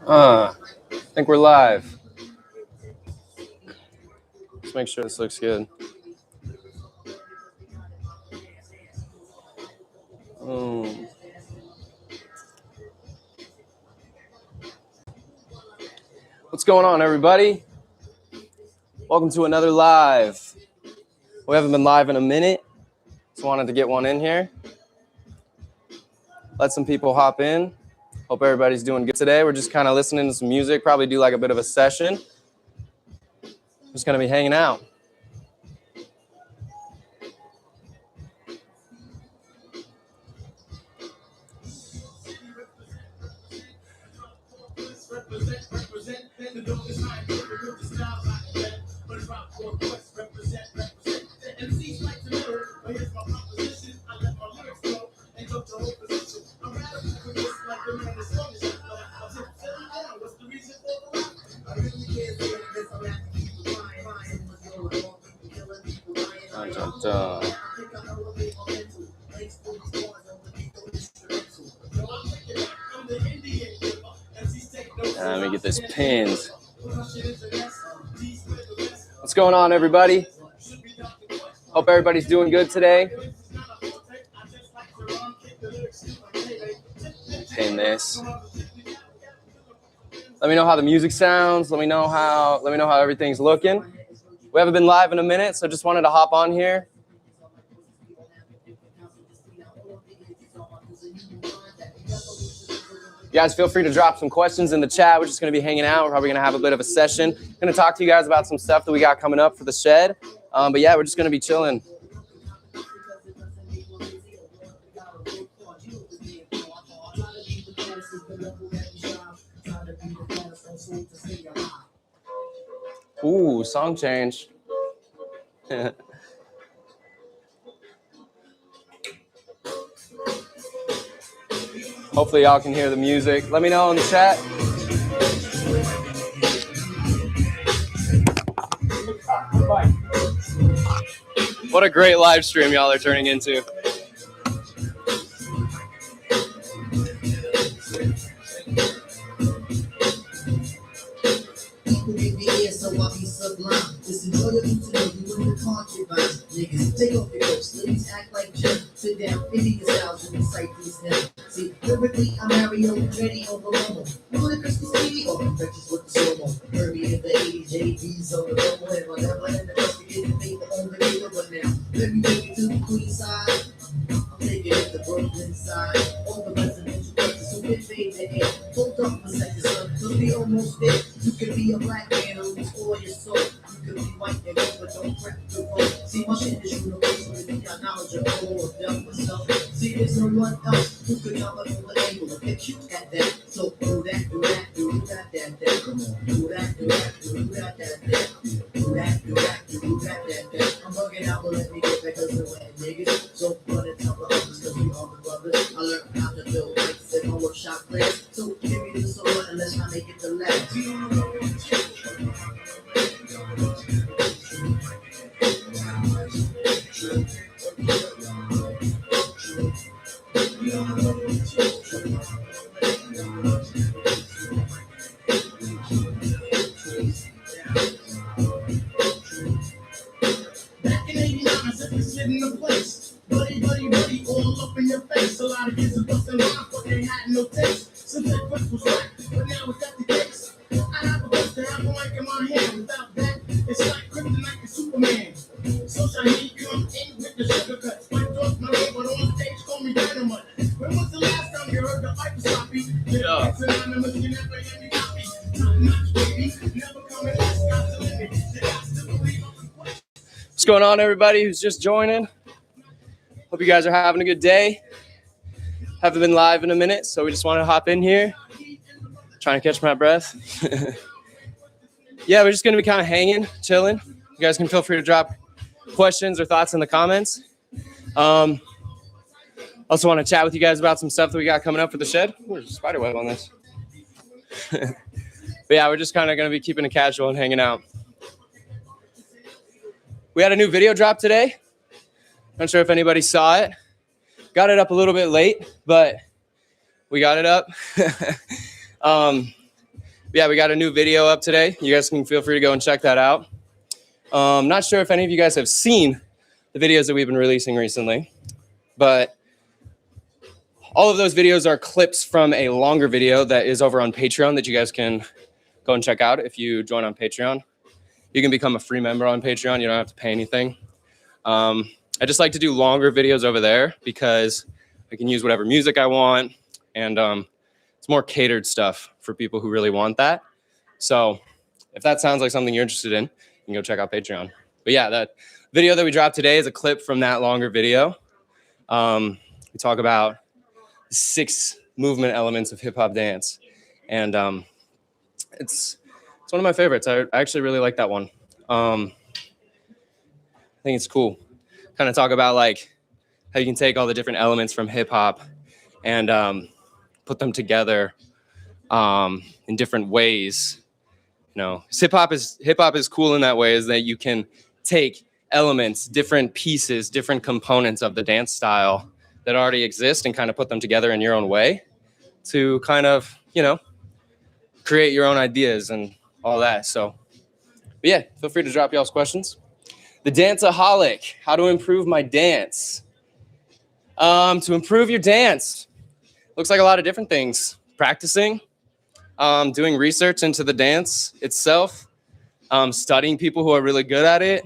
I think we're live. Let's make sure this looks good. What's going on, everybody? Welcome to another live. We haven't been live in a minute. Just wanted to get one in here. Let some people hop in. Hope everybody's doing good today. We're just kind of listening to some music, probably do like a bit of a session. Just going to be hanging out. Let me get this pinned. What's going on, everybody? Hope everybody's doing good today. Pin this. Let me know how the music sounds. Let me know how everything's looking. We haven't been live in a minute, so just wanted to hop on here. You guys feel free to drop some questions in the chat. We're just going to be hanging out. We're probably going to have a bit of a session. I'm going to talk to you guys about some stuff that we got coming up for the shed. But yeah, we're just going to be chilling. Ooh, song change. Hopefully y'all can hear the music. Let me know in the chat. What a great live stream y'all are turning into. It's enjoyable to know you in the concubine. Niggas, take off your coats, ladies act like Jim. Sit down, Indian styles, and recite these now. See, lyrically, I'm Mario, ready over Momo. Really Christmas TV, or infectious with the slow-mo. Herbie in the 80s, JV's on the promo, and whatever, and the best to get the paper on the paper, but now, let me take you to the Queen side. I'm taking it to Brooklyn side. All the residential places, so get fade to air. Hold up for a second, son, cause we almost there. You can be a black man or restore your soul. You can be white and good, but don't wreck the road. See, my shit is universal, if you got knowledge of all of them myself. See, there's no one else who could cover the able to get you at that. So do that, do that, do that, that. Come on, do that, do that, do that, that. Do that, do that, do that. I'm bugging out, but let me get back to the wet niggas. So run and tell the others, cause we all the brothers. I learned how to build bikes in my workshop class. So give me the sword and let's not make it the last. Back in 89, I said this shit in the place. Buddy, all up in your face. A lot of kids are busting lines, but they had no taste. Since that quest was right, but now it's got the case. I have a quest to have a mic in my hand. Without that, it's like kryptonite and Superman. So shall he come in with the sugar cuts. Wiped off my name, but on stage call me Dynamite. When was the last time you heard the pipe sloppy? Yeah. It's anonymous, you never hear me copy. Top notch, baby. Never coming less, got the limit. You got to believe I'm the quest. What's going on, everybody who's just joining? Hope you guys are having a good day. Haven't been live in a minute, so we just want to hop in here. Trying to catch my breath. Yeah, we're just going to be kind of hanging, chilling. You guys can feel free to drop questions or thoughts in the comments. Also want to chat with you guys about some stuff that we got coming up for the shed. Ooh, there's a spider web on this. But yeah, we're just kind of going to be keeping it casual and hanging out. We had a new video drop today. Not sure if anybody saw it. Got it up a little bit late, but we got it up. Yeah, we got a new video up today. You guys can feel free to go and check that out. Not sure if any of you guys have seen the videos that we've been releasing recently, but all of those videos are clips from a longer video that is over on Patreon that you guys can go and check out if you join on Patreon. You can become a free member on Patreon. You don't have to pay anything. I just like to do longer videos over there because I can use whatever music I want, and it's more catered stuff for people who really want that. So if that sounds like something you're interested in, you can go check out Patreon. But yeah, that video that we dropped today is a clip from that longer video. We talk about 6 movement elements of hip hop dance, and it's one of my favorites. I actually really like that one. I think it's cool. Kind of talk about like how you can take all the different elements from hip hop and put them together in different ways. You know, hip hop is cool in that way, is that you can take elements, different pieces, different components of the dance style that already exist and kind of put them together in your own way to kind of, you know, create your own ideas and all that. So, but yeah, feel free to drop y'all's questions. The Danceaholic, how to improve my dance. To improve your dance, looks like a lot of different things. Practicing, doing research into the dance itself, studying people who are really good at it.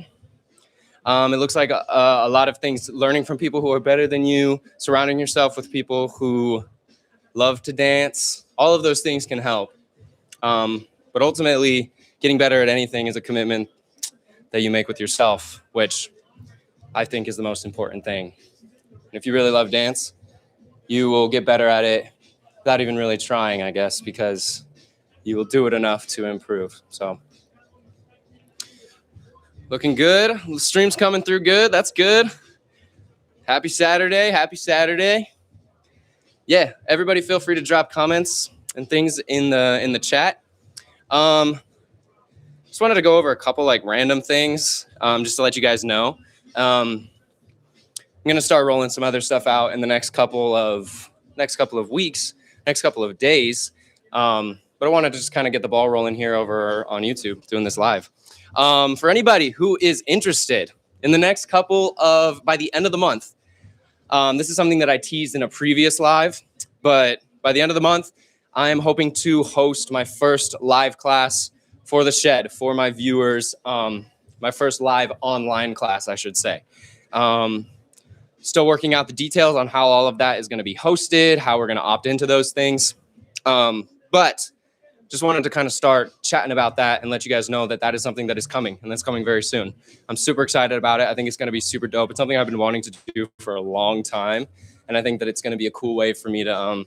It looks like a lot of things, learning from people who are better than you, surrounding yourself with people who love to dance. All of those things can help. But ultimately, getting better at anything is a commitment that you make with yourself, which I think is the most important thing. And if you really love dance, you will get better at it without even really trying, I guess, because you will do it enough to improve. So, looking good. The stream's coming through good. That's good. Happy Saturday. Happy Saturday. Yeah, everybody feel free to drop comments and things in the chat. Just wanted to go over a couple like random things just to let you guys know. I'm gonna start rolling some other stuff out in the next couple of weeks, next couple of days. But I wanted to just kind of get the ball rolling here over on YouTube, doing this live. For anybody who is interested, in the next by the end of the month, this is something that I teased in a previous live, but by the end of the month, I am hoping to host my first live class for the Shed, for my viewers, my first live online class, I should say. Still working out the details on how all of that is going to be hosted, how we're going to opt into those things. But just wanted to kind of start chatting about that and let you guys know that that is something that is coming, and that's coming very soon. I'm super excited about it. I think it's going to be super dope. It's something I've been wanting to do for a long time, and I think that it's going to be a cool way for me to, I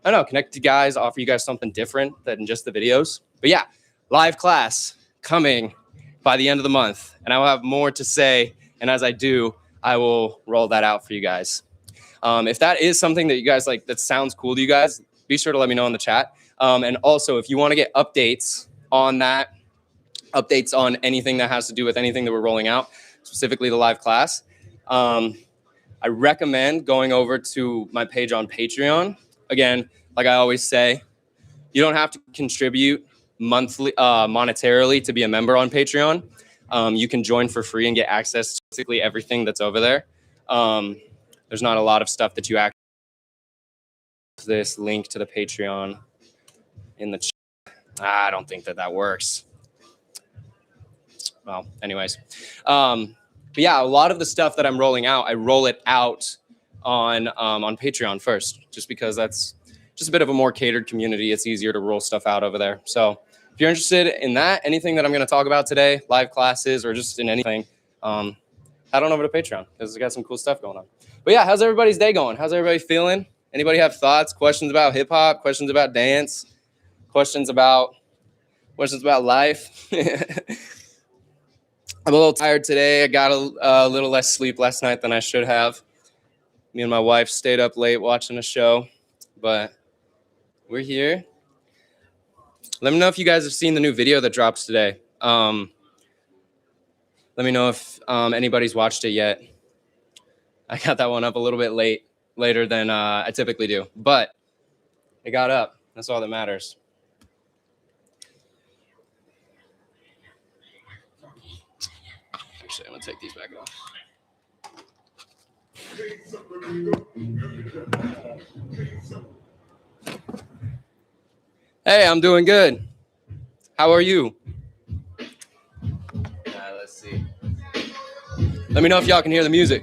don't know, connect to guys, offer you guys something different than just the videos. But yeah, live class coming by the end of the month, and I will have more to say, and as I do, I will roll that out for you guys. If that is something that you guys like, that sounds cool to you guys, be sure to let me know in the chat. And also, if you want to get updates on that, updates on anything that has to do with anything that we're rolling out, specifically the live class, I recommend going over to my page on Patreon. Again, like I always say, you don't have to contribute monthly, monetarily to be a member on Patreon. You can join for free and get access to basically everything that's over there. There's not a lot of stuff that you actually. This link to the Patreon in the chat. I don't think that works. Well, anyways. But yeah, a lot of the stuff that I'm rolling out, I roll it out on Patreon first, just because that's just a bit of a more catered community. It's easier to roll stuff out over there. So if you're interested in that, anything that I'm going to talk about today, live classes or just in anything, head on over to Patreon because we got some cool stuff going on. But yeah, how's everybody's day going? How's everybody feeling? Anybody have thoughts, questions about hip hop, questions about dance, questions about life? I'm a little tired today. I got a little less sleep last night than I should have. Me and my wife stayed up late watching a show, but we're here. Let me know if you guys have seen the new video that drops today. Let me know if anybody's watched it yet. I got that one up a little bit later than I typically do, but it got up. That's all that matters. Actually, I'm gonna take these back off. Hey, I'm doing good. How are you? Let's see. Let me know if y'all can hear the music.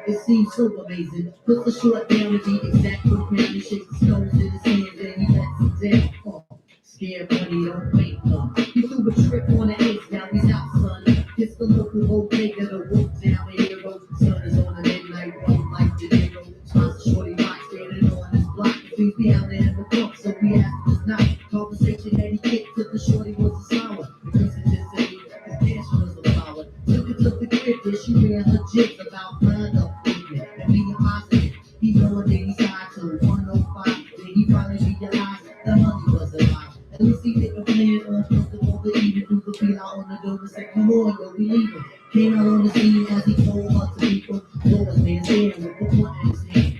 It seems so amazing. Put the short down to be exact. Put crown and shake the stones in his hand. Then he lets it down. Scared money don't wait no. He threw a trick on the ace. Now he's out, son. It's the local bodega. The wolf down the hero. Sun is on the midnight run like the hero. Sponsor shorty rock standing on his block. Things behind the end of the book, so we asked this night. Conversation that he kicked to the shorty was a sour. The reason just said his dance was a flower. Took it to the crib, then she ran her jigs about blind up. And being positive, he knowing that he's high to 105. Then he finally realized the money was a lie. At least he didn't plan on something over even through the beat out on the door and said, come on, yo, we leaving. Came out on the scene as he told us to people. Lord man stand with the blunt in his hand.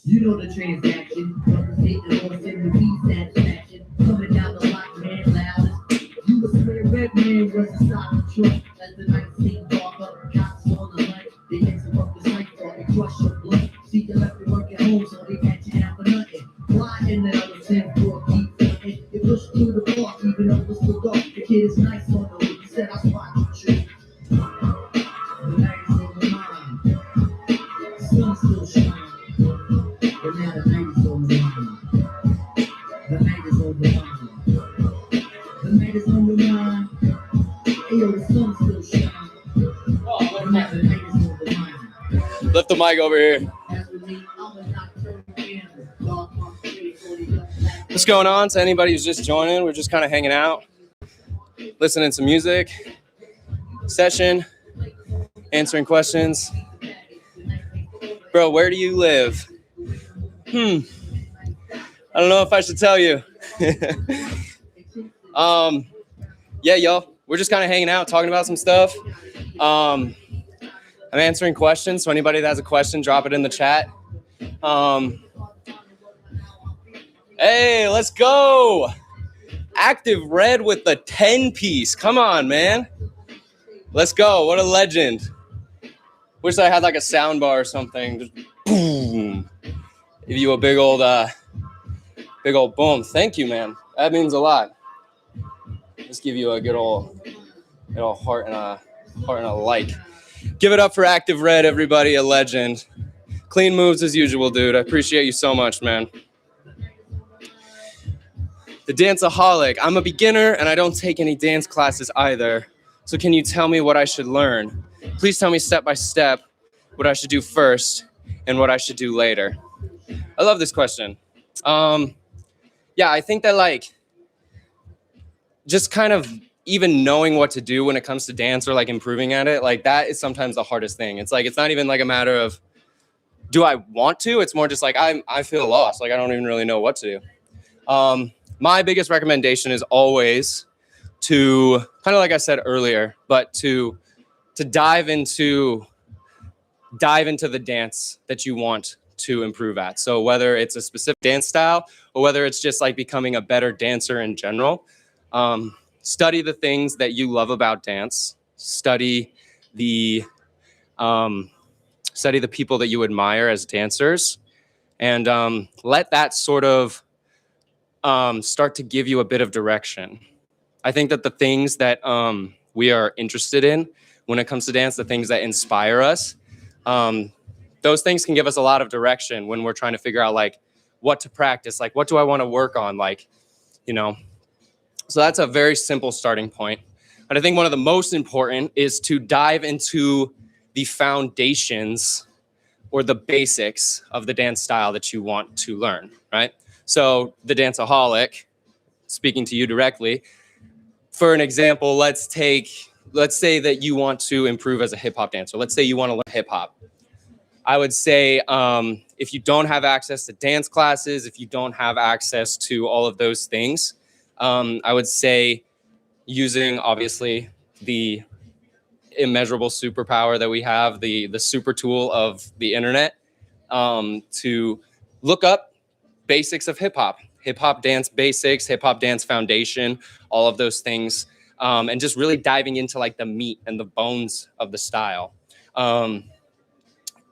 You know the transaction. From the state the horse in the beat satisfaction. Coming down the block, man, loudest. You would swear red man was a silent truck. As the night seemed darker, cops on the light. They interrupt the cycle and crush your blood. See you left to work at home, so they pat you down for nothing. Fly in the other 10 for a keep frontin'. It pushed through the park, even though it was still dark. The kid is nice on the hood. He said, I spot you, true. The night is on the mind. The sun still shines. But now the night is on the mind. The night is on the mind. The night is on the mind. Hey, yo, the sun still shines. But now the night is on the mind. Lift the mic over here. What's going on to anybody who's just joining? We're just kind of hanging out, listening to music, session, answering questions. Bro, where do you live? I don't know if I should tell you. Yeah, y'all, we're just kind of hanging out, talking about some stuff. I'm answering questions, so anybody that has a question, drop it in the chat. Hey, let's go. Active Red with the 10-piece. Come on, man. Let's go. What a legend. Wish I had like a sound bar or something. Just boom. Give you a big old boom. Thank you, man. That means a lot. Just give you a good old heart and a like. Give it up for Active Red, everybody. A legend. Clean moves as usual, dude. I appreciate you so much, man. The Danceaholic. I'm a beginner and I don't take any dance classes either. So can you tell me what I should learn? Please tell me step by step what I should do first and what I should do later. I love this question. Yeah, I think that like just kind of even knowing what to do when it comes to dance or like improving at it, like that is sometimes the hardest thing. It's like, it's not even like a matter of, do I want to? It's more just like, I feel lost. Like, I don't even really know what to do. My biggest recommendation is always to, kind of like I said earlier, but to dive into the dance that you want to improve at. So whether it's a specific dance style or whether it's just like becoming a better dancer in general, study the things that you love about dance, study the people that you admire as dancers, and let that sort of start to give you a bit of direction. I think that the things that we are interested in when it comes to dance, the things that inspire us, those things can give us a lot of direction when we're trying to figure out like what to practice, like what do I want to work on, like, you know. So that's a very simple starting point. But I think one of the most important is to dive into the foundations or the basics of the dance style that you want to learn, right? So the Danceaholic, speaking to you directly, for an example, let's say that you want to improve as a hip hop dancer. Let's say you want to learn hip hop. I would say if you don't have access to dance classes, if you don't have access to all of those things, I would say using obviously the immeasurable superpower that we have, the super tool of the internet, to look up basics of hip hop dance basics, hip hop dance foundation, all of those things, and just really diving into like the meat and the bones of the style.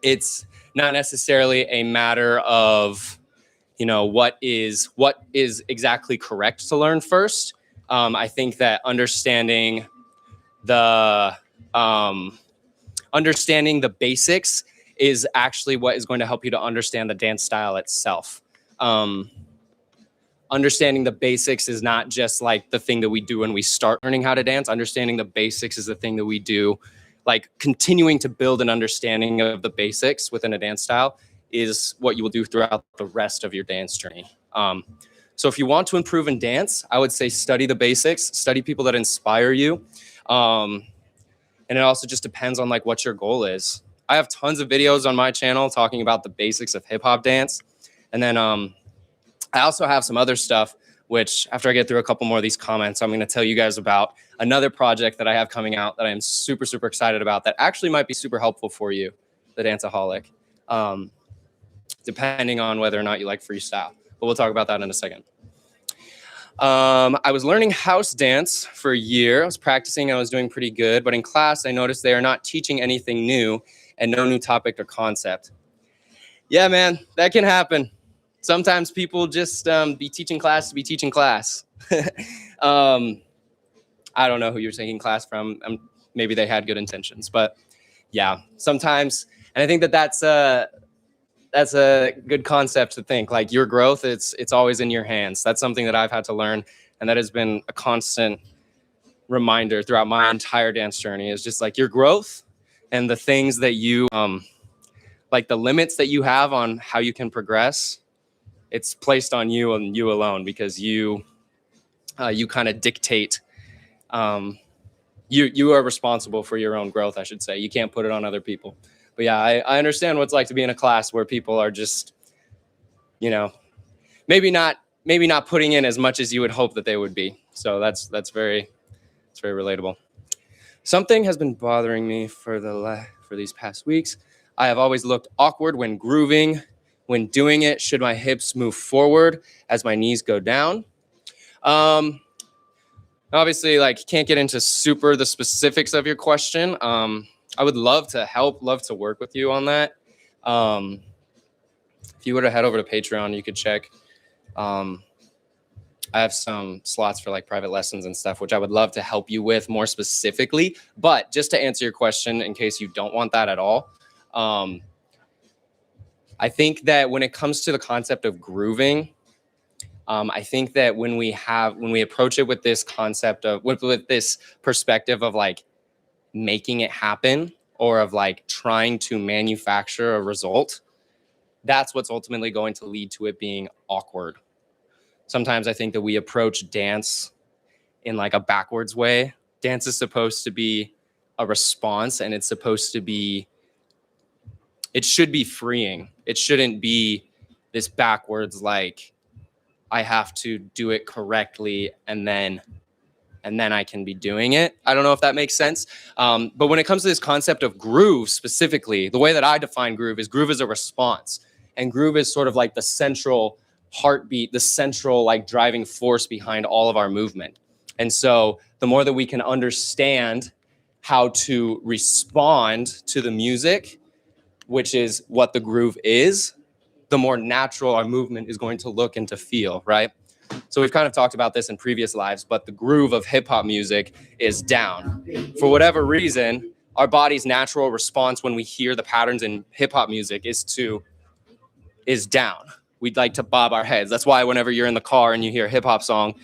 It's not necessarily a matter of, you know, what is exactly correct to learn first. I think that understanding the basics is actually what is going to help you to understand the dance style itself. Understanding the basics is not just like the thing that we do when we start learning how to dance. Understanding the basics is the thing that we do, like continuing to build an understanding of the basics within a dance style is what you will do throughout the rest of your dance journey. So if you want to improve in dance, I would say study the basics, study people that inspire you. And it also just depends on like what your goal is. I have tons of videos on my channel talking about the basics of hip hop dance. And then I also have some other stuff, which after I get through a couple more of these comments, I'm going to tell you guys about another project that I have coming out that I'm super, super excited about that actually might be super helpful for you, the Danceaholic, depending on whether or not you like freestyle. But we'll talk about that in a second. I was learning house dance for a year. I was practicing and I was doing pretty good. But in class, I noticed they are not teaching anything new and no new topic or concept. Yeah, man, that can happen. Sometimes people just be teaching class to be teaching class. I don't know who you're taking class from. Maybe they had good intentions. But yeah, sometimes. And I think that that's a good concept to think. Like your growth, it's always in your hands. That's something that I've had to learn. And that has been a constant reminder throughout my entire dance journey is just like your growth and the things that you, like the limits that you have on how you can progress. It's placed on you and you alone because you kind of dictate. You are responsible for your own growth, I should say. You can't put it on other people. But yeah, I understand what it's like to be in a class where people are just, you know, maybe not putting in as much as you would hope that they would be. So that's very relatable. Something has been bothering me for these past weeks. I have always looked awkward when grooving. When doing it, should my hips move forward as my knees go down? Obviously, like can't get into super the specifics of your question. I would love to help, love to work with you on that. If you were to head over to Patreon, you could check. I have some slots for like private lessons and stuff, which I would love to help you with more specifically. But just to answer your question, in case you don't want that at all, I think that when it comes to the concept of grooving, I think that when we approach it with this concept of with this perspective of like making it happen or of like trying to manufacture a result, that's what's ultimately going to lead to it being awkward. Sometimes I think that we approach dance in like a backwards way. Dance is supposed to be a response and it should be freeing. It shouldn't be this backwards, like I have to do it correctly and then I can be doing it. I don't know if that makes sense. But when it comes to this concept of groove specifically, the way that I define groove is a response. And groove is sort of like the central heartbeat, the central like driving force behind all of our movement. And so the more that we can understand how to respond to the music, which is what the groove is, the more natural our movement is going to look and to feel, right? So we've kind of talked about this in previous lives, but the groove of hip hop music is down. For whatever reason, our body's natural response when we hear the patterns in hip hop music is down. We'd like to bob our heads. That's why whenever you're in the car and you hear a hip hop song,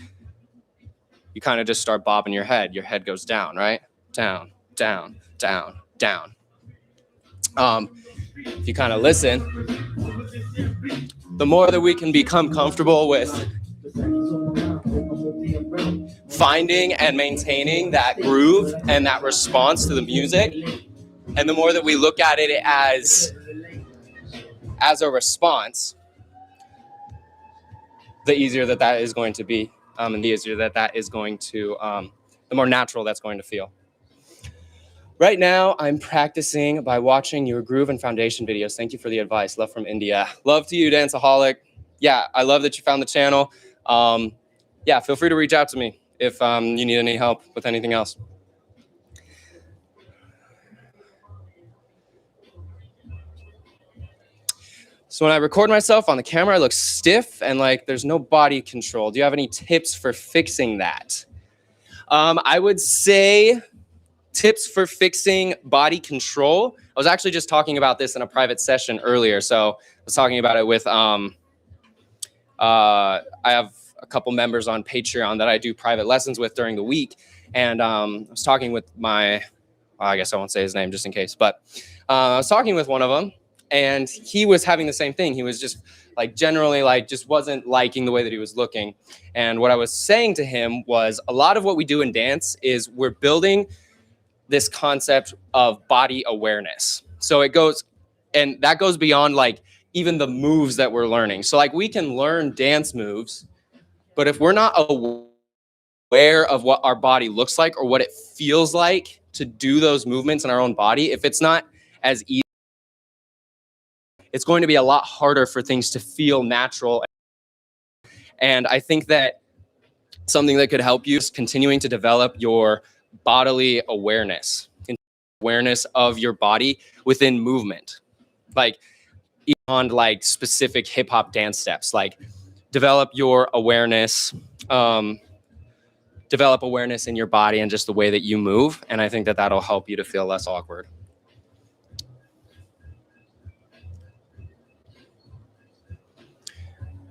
you kind of just start bobbing your head. Your head goes down, right? Down, down, down, down. If you kind of listen, the more that we can become comfortable with finding and maintaining that groove and that response to the music. And the more that we look at it as a response, the easier that is going to be, and the easier that is going to, the more natural that's going to feel. Right now, I'm practicing by watching your groove and foundation videos. Thank you for the advice. Love from India. Love to you, Danceaholic. Yeah, I love that you found the channel. Yeah, feel free to reach out to me if you need any help with anything else. So when I record myself on the camera, I look stiff and like there's no body control. Do you have any tips for fixing that? I would say tips for fixing body control. I was actually just talking about this in a private session earlier. So I was talking about it with, I have a couple members on Patreon that I do private lessons with during the week. And I was talking with my, I guess I won't say his name just in case, but I was talking with one of them and he was having the same thing. He was just like generally like just wasn't liking the way that he was looking. And what I was saying to him was a lot of what we do in dance is we're building this concept of body awareness. So it goes, and that goes beyond like even the moves that we're learning. So like we can learn dance moves, but if we're not aware of what our body looks like or what it feels like to do those movements in our own body, if it's not as easy, it's going to be a lot harder for things to feel natural. And I think that something that could help you is continuing to develop your bodily awareness of your body within movement, like beyond like specific hip hop dance steps, like develop your awareness, develop awareness in your body and just the way that you move. And I think that that'll help you to feel less awkward.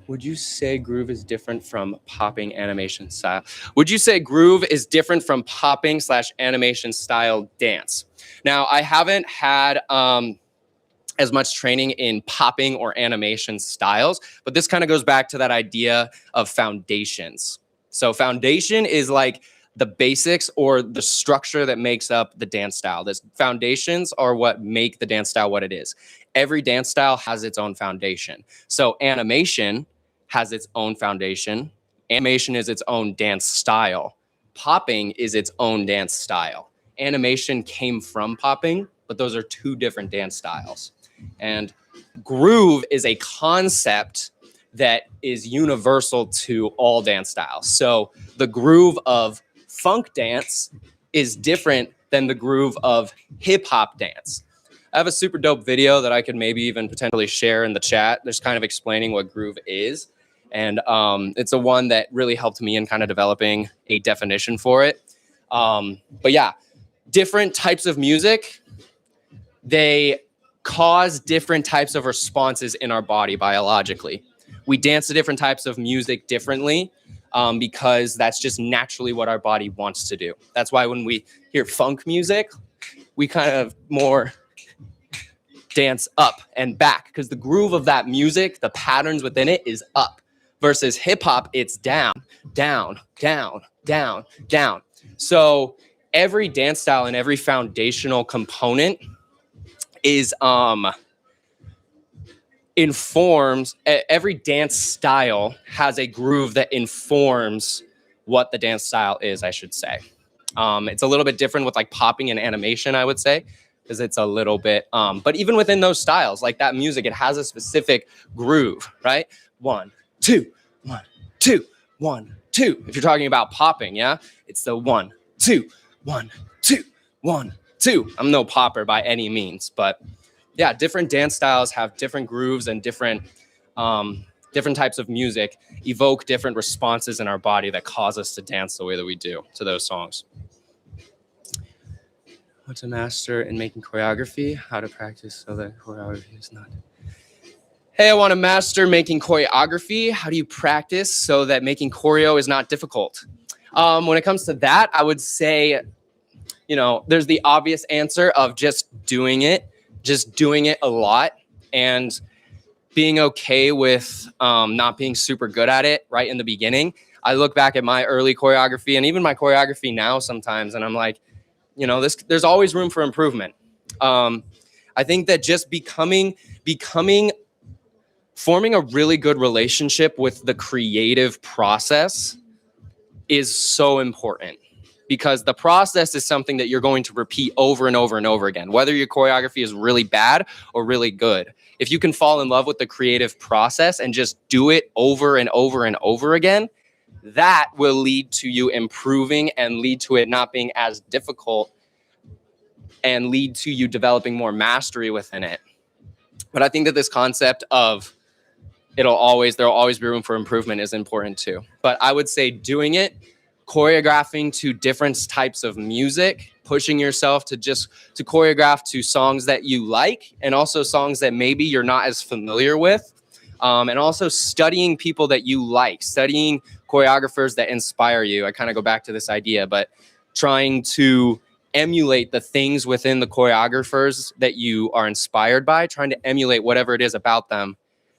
Would you say groove is different from popping animation style? Would you say groove is different from popping / animation style dance? Now, I haven't had as much training in popping or animation styles, but this kind of goes back to that idea of foundations. So foundation is like the basics or the structure that makes up the dance style. The foundations are what make the dance style what it is. Every dance style has its own foundation. So animation has its own foundation. Animation is its own dance style. Popping is its own dance style. Animation came from popping, but those are two different dance styles. And groove is a concept that is universal to all dance styles. So the groove of funk dance is different than the groove of hip hop dance. I have a super dope video that I could maybe even potentially share in the chat. Just kind of explaining what groove is. And it's a one that really helped me in kind of developing a definition for it. But yeah, different types of music, they cause different types of responses in our body biologically. We dance to different types of music differently because that's just naturally what our body wants to do. That's why when we hear funk music, we kind of more dance up and back because the groove of that music, the patterns within it is up. Versus hip hop, it's down, down, down, down, down. So every dance style and every foundational component is informs, every dance style has a groove that informs what the dance style is, I should say. It's a little bit different with like popping and animation, I would say, because it's a little bit, but even within those styles, like that music, it has a specific groove, right? 1, 2, 1, 2, 1, 2. If you're talking about popping, yeah, it's the 1, 2, 1, 2, 1, 2. I'm no popper by any means, but yeah, different dance styles have different grooves and different types of music evoke different responses in our body that cause us to dance the way that we do to those songs. What's a master in making choreography? How to practice so that choreography is not... Hey, I want to master making choreography. How do you practice so that making choreo is not difficult? When it comes to that, I would say, you know, there's the obvious answer of just doing it a lot. And being okay with not being super good at it right in the beginning. I look back at my early choreography and even my choreography now sometimes, and I'm like, you know, there's always room for improvement. I think that just forming a really good relationship with the creative process is so important, because the process is something that you're going to repeat over and over and over again, whether your choreography is really bad or really good. If you can fall in love with the creative process and just do it over and over and over again, that will lead to you improving and lead to it not being as difficult and lead to you developing more mastery within it. But I think that this concept of there'll always be room for improvement is important too. But I would say doing it, choreographing to different types of music, pushing yourself to choreograph to songs that you like, and also songs that maybe you're not as familiar with. And also studying people that you like, studying choreographers that inspire you. I kind of go back to this idea, but trying to emulate the things within the choreographers that you are inspired by, trying to emulate whatever it is about them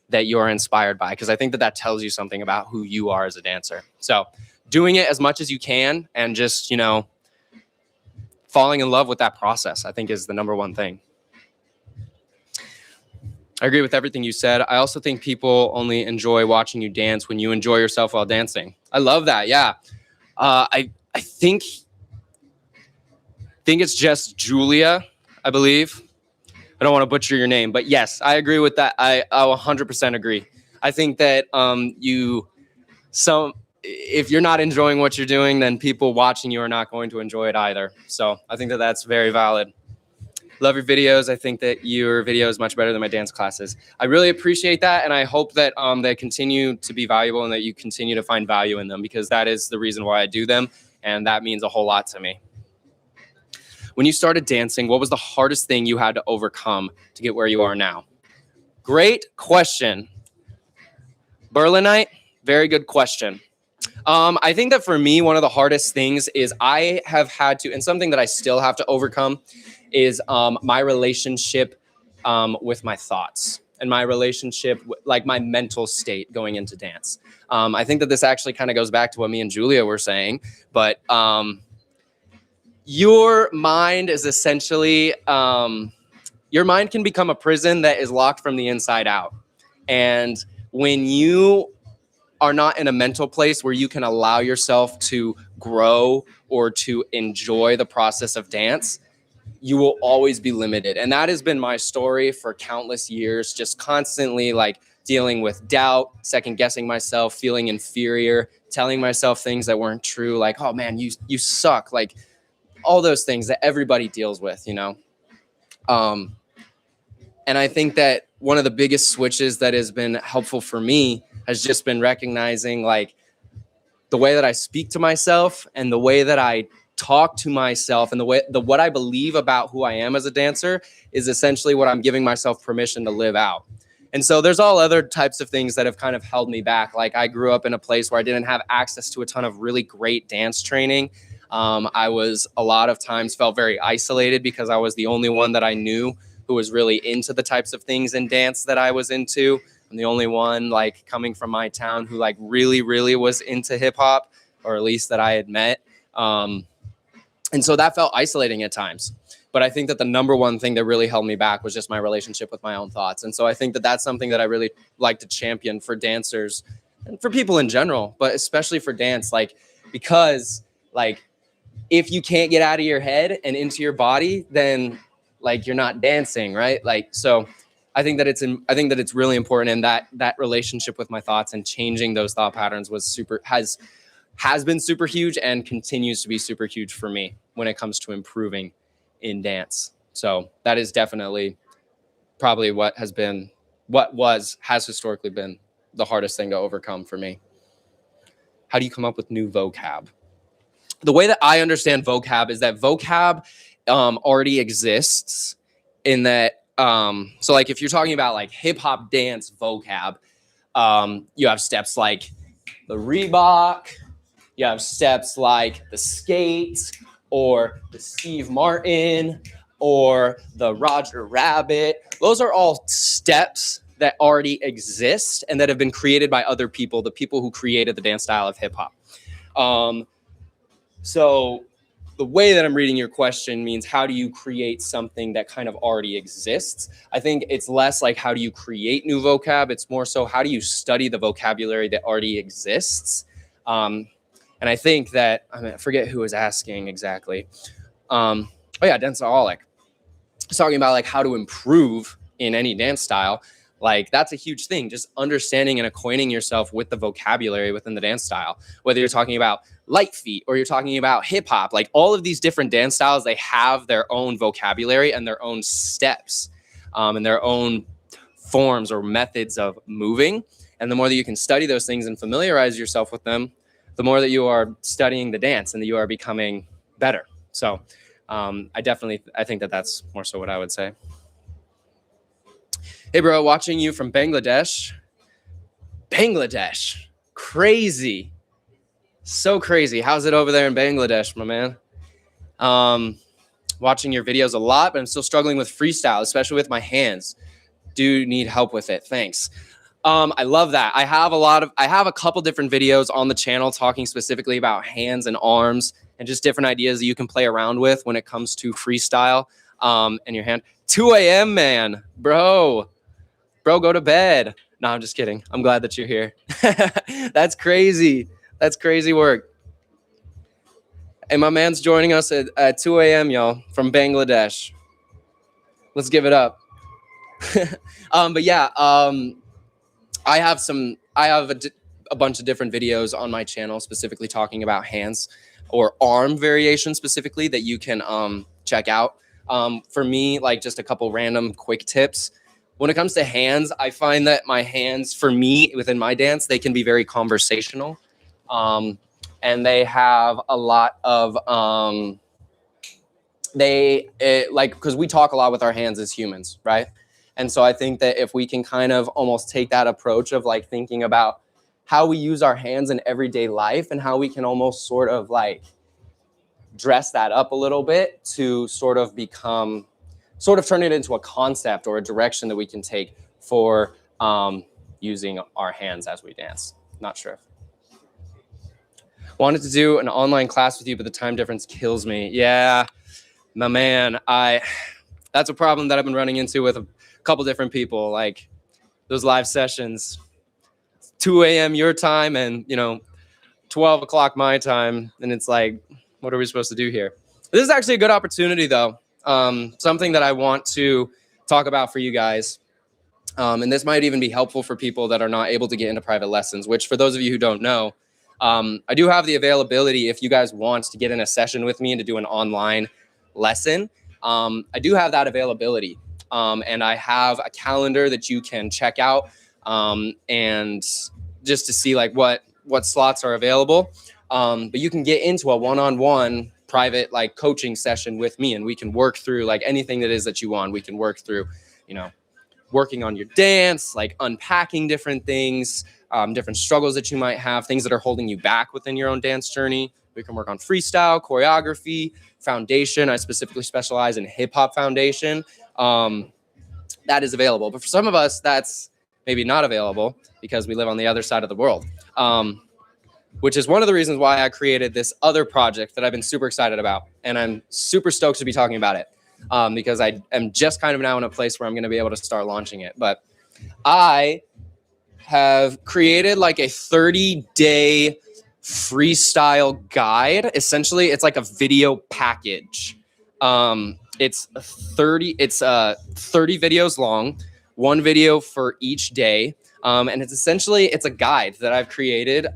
that you're inspired by, because I think that tells you something about who you are as a dancer. So doing it as much as you can and just, you know, falling in love with that process, I think is the number one thing. I agree with everything you said. I also think people only enjoy watching you dance when you enjoy yourself while dancing. I love that. Yeah. I think it's just Julia, I believe. I don't want to butcher your name, but yes, I agree with that. I 100% agree. I think that if you're not enjoying what you're doing, then people watching you are not going to enjoy it either. So I think that that's very valid. Love your videos. I think that your video is much better than my dance classes. I really appreciate that, and I hope that they continue to be valuable and that you continue to find value in them, because that is the reason why I do them, and that means a whole lot to me. When you started dancing, what was the hardest thing you had to overcome to get where you are now? Great question. Berlinite, very good question. I think that for me, one of the hardest things is I have had to, and something that I still have to overcome, is my relationship with my thoughts and my relationship, like my mental state going into dance. I think that this actually kind of goes back to what me and Julia were saying, but your mind is essentially, your mind can become a prison that is locked from the inside out. And when you are not in a mental place where you can allow yourself to grow or to enjoy the process of dance, you will always be limited. And that has been my story for countless years, just constantly like dealing with doubt, second guessing myself, feeling inferior, telling myself things that weren't true, like, oh man, you suck, like all those things that everybody deals with, you know? And I think that one of the biggest switches that has been helpful for me has just been recognizing like the way that I speak to myself and the way that I talk to myself and what I believe about who I am as a dancer is essentially what I'm giving myself permission to live out. And so there's all other types of things that have kind of held me back. Like I grew up in a place where I didn't have access to a ton of really great dance training. I was a lot of times felt very isolated because I was the only one that I knew who was really into the types of things in dance that I was into. I'm the only one like coming from my town who like really, really was into hip hop, or at least that I had met. And so that felt isolating at times. But I think that the number one thing that really held me back was just my relationship with my own thoughts. And so I think that that's something that I really like to champion for dancers and for people in general, but especially for dance, like, because like, if you can't get out of your head and into your body, then like you're not dancing, right? Like, so I think that it's really important. And that relationship with my thoughts and changing those thought patterns has been super huge and continues to be super huge for me when it comes to improving in dance. So that is definitely probably has historically been the hardest thing to overcome for me. How do you come up with new vocab? The way that I understand vocab is that vocab already exists in that. So like if you're talking about like hip hop dance vocab, you have steps like the Reebok, you have steps like the skate or the Steve Martin or the Roger Rabbit. Those are all steps that already exist and that have been created by other people, the people who created the dance style of hip hop. So the way that I'm reading your question means, how do you create something that kind of already exists? I think it's less like, how do you create new vocab? It's more so, how do you study the vocabulary that already exists? And I think that, I forget who was asking exactly. Oh yeah, Danceaholic. It's talking about like how to improve in any dance style. Like, that's a huge thing, just understanding and acquainting yourself with the vocabulary within the dance style, whether you're talking about light feet or you're talking about hip hop. Like, all of these different dance styles, they have their own vocabulary and their own steps, and their own forms or methods of moving. And the more that you can study those things and familiarize yourself with them, the more that you are studying the dance and that you are becoming better. So I think that that's more so what I would say. Hey, bro, watching you from Bangladesh. Bangladesh. Crazy. So crazy. How's it over there in Bangladesh, my man? Watching your videos a lot, but I'm still struggling with freestyle, especially with my hands. Do need help with it. Thanks. I love that. I have a couple different videos on the channel talking specifically about hands and arms and just different ideas that you can play around with when it comes to freestyle and your hand. 2 a.m., man. Bro, go to bed. No, I'm just kidding. I'm glad that you're here. That's crazy. That's crazy work. And my man's joining us at 2 a.m., y'all, from Bangladesh. Let's give it up. But yeah, I have a bunch of different videos on my channel specifically talking about hands or arm variation specifically that you can check out. For me, like, just a couple random quick tips. When it comes to hands, I find that my hands, for me, within my dance, they can be very conversational. And they have a lot of, because we talk a lot with our hands as humans, right? And so I think that if we can kind of almost take that approach of like thinking about how we use our hands in everyday life and how we can almost sort of like dress that up a little bit to sort of turn it into a concept or a direction that we can take for using our hands as we dance. Not sure. Wanted to do an online class with you, but the time difference kills me. Yeah, my man, that's a problem that I've been running into with a couple different people. Like, those live sessions, 2 a.m. your time and 12 o'clock my time, and it's like, what are we supposed to do here? This is actually a good opportunity, though. Something that I want to talk about for you guys. And this might even be helpful for people that are not able to get into private lessons, which, for those of you who don't know, I do have the availability if you guys want to get in a session with me and to do an online lesson. I do have that availability. And I have a calendar that you can check out and just to see like what slots are available. But you can get into a one-on-one private like coaching session with me, and we can work through like anything that is that you want. We can work through, working on your dance, like unpacking different things, different struggles that you might have, things that are holding you back within your own dance journey. We can work on freestyle, choreography, foundation. I specifically specialize in hip hop foundation. That is available. But for some of us, that's maybe not available because we live on the other side of the world. Which is one of the reasons why I created this other project that I've been super excited about. And I'm super stoked to be talking about it because I am just kind of now in a place where I'm going to be able to start launching it. But I have created like a 30-day freestyle guide. Essentially, it's like a video package. It's 30 videos long, one video for each day. And it's a guide that I've created.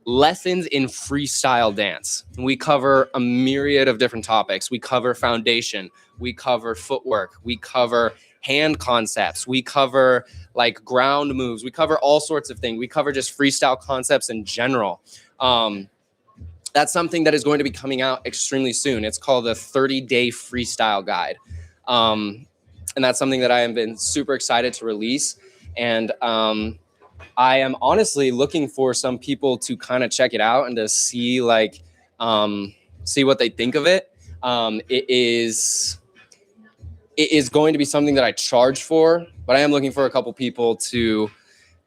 Lessons in freestyle dance. We cover a myriad of different topics. We cover foundation. We cover footwork. We cover hand concepts. We cover like ground moves. We cover all sorts of things. We cover just freestyle concepts in general. That's something that is going to be coming out extremely soon. It's called the 30-day freestyle guide. And that's something that I have been super excited to release. And I am honestly looking for some people to kind of check it out and to see like, see what they think of it. It is going to be something that I charge for. But I am looking for a couple people to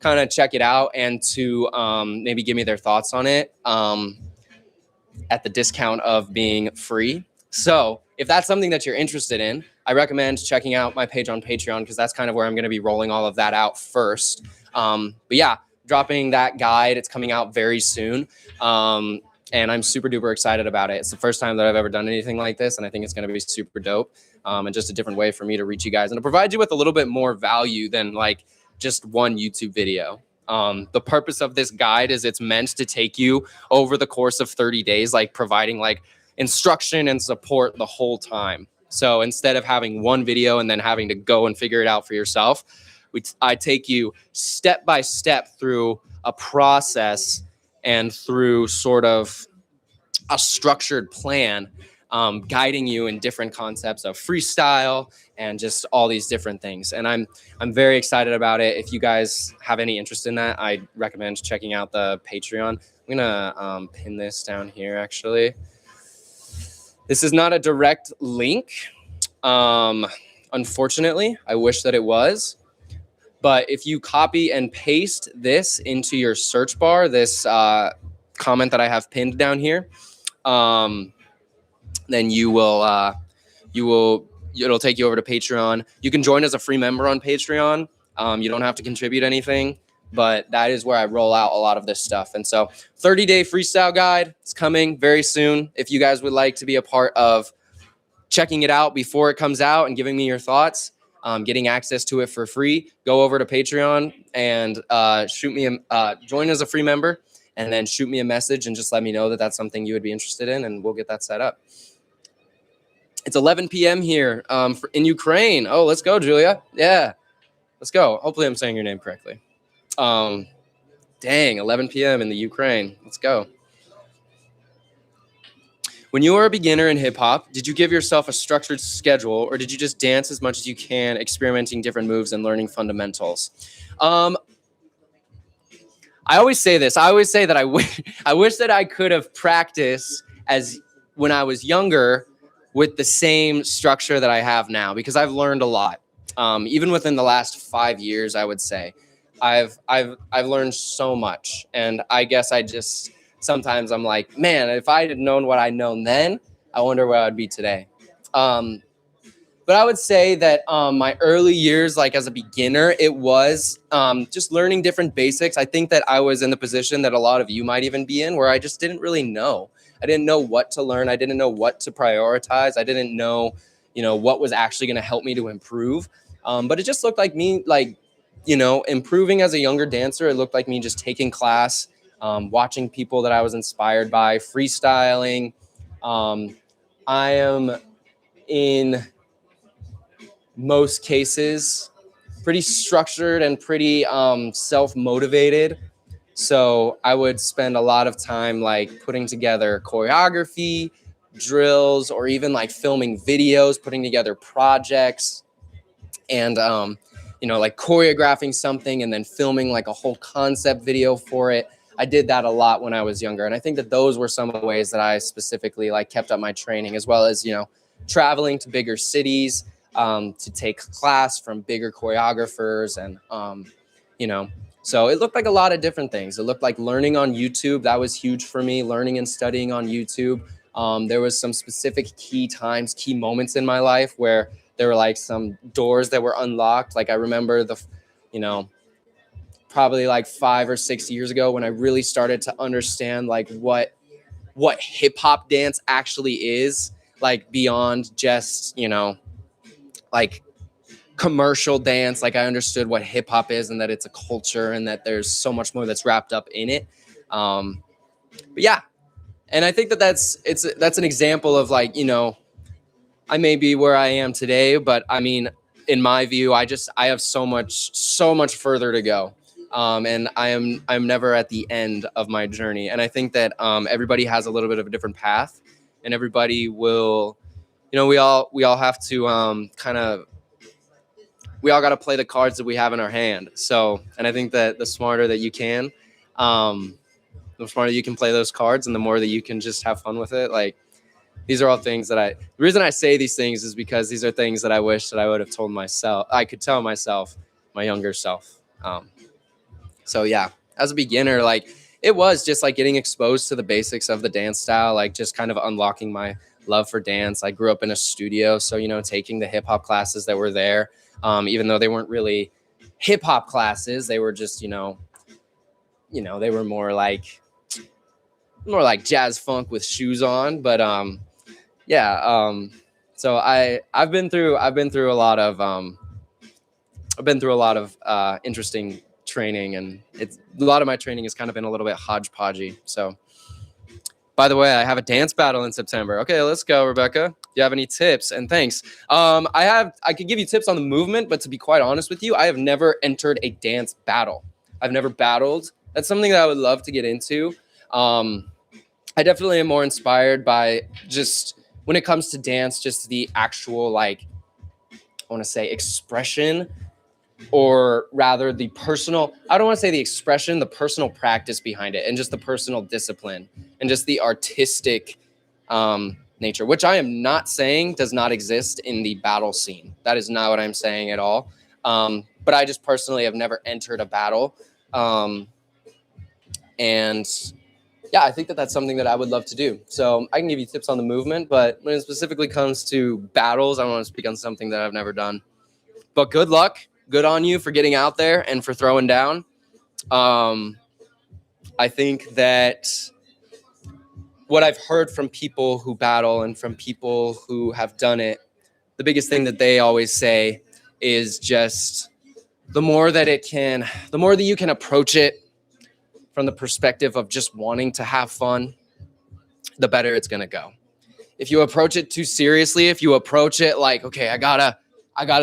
kind of check it out and to maybe give me their thoughts on it at the discount of being free. So if that's something that you're interested in, I recommend checking out my page on Patreon, because that's kind of where I'm going to be rolling all of that out first. But yeah, dropping that guide. It's coming out very soon. And I'm super duper excited about it. It's the first time that I've ever done anything like this, and I think it's going to be super dope. And just a different way for me to reach you guys and to provide you with a little bit more value than like just one YouTube video. The purpose of this guide is it's meant to take you over the course of 30 days, like providing like instruction and support the whole time. So instead of having one video and then having to go and figure it out for yourself, I take you step by step through a process and through sort of a structured plan, guiding you in different concepts of freestyle and just all these different things. And I'm very excited about it. If you guys have any interest in that, I recommend checking out the Patreon. I'm gonna pin this down here. Actually, this is not a direct link, unfortunately. I wish that it was. But if you copy and paste this into your search bar, this comment that I have pinned down here, then it'll take you over to Patreon. You can join as a free member on Patreon. You don't have to contribute anything, but that is where I roll out a lot of this stuff. And so 30-day freestyle guide is coming very soon. If you guys would like to be a part of checking it out before it comes out and giving me your thoughts, getting access to it for free, go over to Patreon and join as a free member, and then shoot me a message and just let me know that that's something you would be interested in, and we'll get that set up. It's 11 p.m. here in Ukraine. Oh, let's go, Julia. Yeah, let's go. Hopefully I'm saying your name correctly. Dang, 11 p.m. in the Ukraine. Let's go. When you were a beginner in hip hop, did you give yourself a structured schedule, or did you just dance as much as you can, experimenting different moves and learning fundamentals? I always say this. I always say that I wish that I could have practiced as when I was younger with the same structure that I have now, because I've learned a lot. Even within the last 5 years, I would say I've learned so much, and I guess sometimes I'm like, man, if I had known what I known then, I wonder where I'd be today. But I would say that my early years, like as a beginner, it was just learning different basics. I think that I was in the position that a lot of you might even be in, where I just didn't really know. I didn't know what to learn. I didn't know what to prioritize. I didn't know, what was actually going to help me to improve. But it just looked like me, improving as a younger dancer. It looked like me just taking class, watching people that I was inspired by, freestyling. I am in most cases pretty structured and pretty self-motivated. So I would spend a lot of time like putting together choreography, drills, or even like filming videos, putting together projects, and like choreographing something and then filming like a whole concept video for it. I did that a lot when I was younger, and I think that those were some of the ways that I specifically like kept up my training, as well as traveling to bigger cities to take class from bigger choreographers, and so it looked like a lot of different things. It looked like learning on YouTube. That was huge for me, learning and studying on YouTube. There was some specific key moments in my life where there were like some doors that were unlocked. Like I remember probably like 5 or 6 years ago when I really started to understand like what hip hop dance actually is, like beyond just, like commercial dance. Like I understood what hip hop is, and that it's a culture, and that there's so much more that's wrapped up in it. But yeah, and I think that's an example of like, I may be where I am today, but I mean, in my view, I have so much further to go. And I'm never at the end of my journey. And I think that everybody has a little bit of a different path, and everybody will, we all have to we all got to play the cards that we have in our hand. So, and I think that the smarter that you can, the smarter you can play those cards, and the more that you can just have fun with it. Like, these are all things that the reason I say these things is because these are things that I wish that I would have told myself. I could tell myself younger self. So yeah, as a beginner, like it was just like getting exposed to the basics of the dance style, like just kind of unlocking my love for dance. I grew up in a studio, so taking the hip hop classes that were there, even though they weren't really hip hop classes, they were just they were more like jazz funk with shoes on. But so I've been through a lot of interesting training, and a lot of my training has kind of been a little bit hodgepodgey. So, by the way, I have a dance battle in September. Okay, let's go, Rebecca. Do you have any tips? And thanks. I could give you tips on the movement, but to be quite honest with you, I have never entered a dance battle. I've never battled. That's something that I would love to get into. I definitely am more inspired by just when it comes to dance, just the actual, I want to say expression, or rather the personal, I don't want to say the expression, the personal practice behind it, and just the personal discipline and just the artistic nature, which I am not saying does not exist in the battle scene. That is not what I'm saying at all. But I just personally have never entered a battle. And yeah, I think that that's something that I would love to do. So I can give you tips on the movement, but when it specifically comes to battles, I want to speak on something that I've never done. But good luck. Good on you for getting out there and for throwing down. I think that what I've heard from people who battle and from people who have done it, the biggest thing that they always say is just the more that you can approach it from the perspective of just wanting to have fun, the better it's going to go. If you approach it too seriously, if you approach it like, okay, I gotta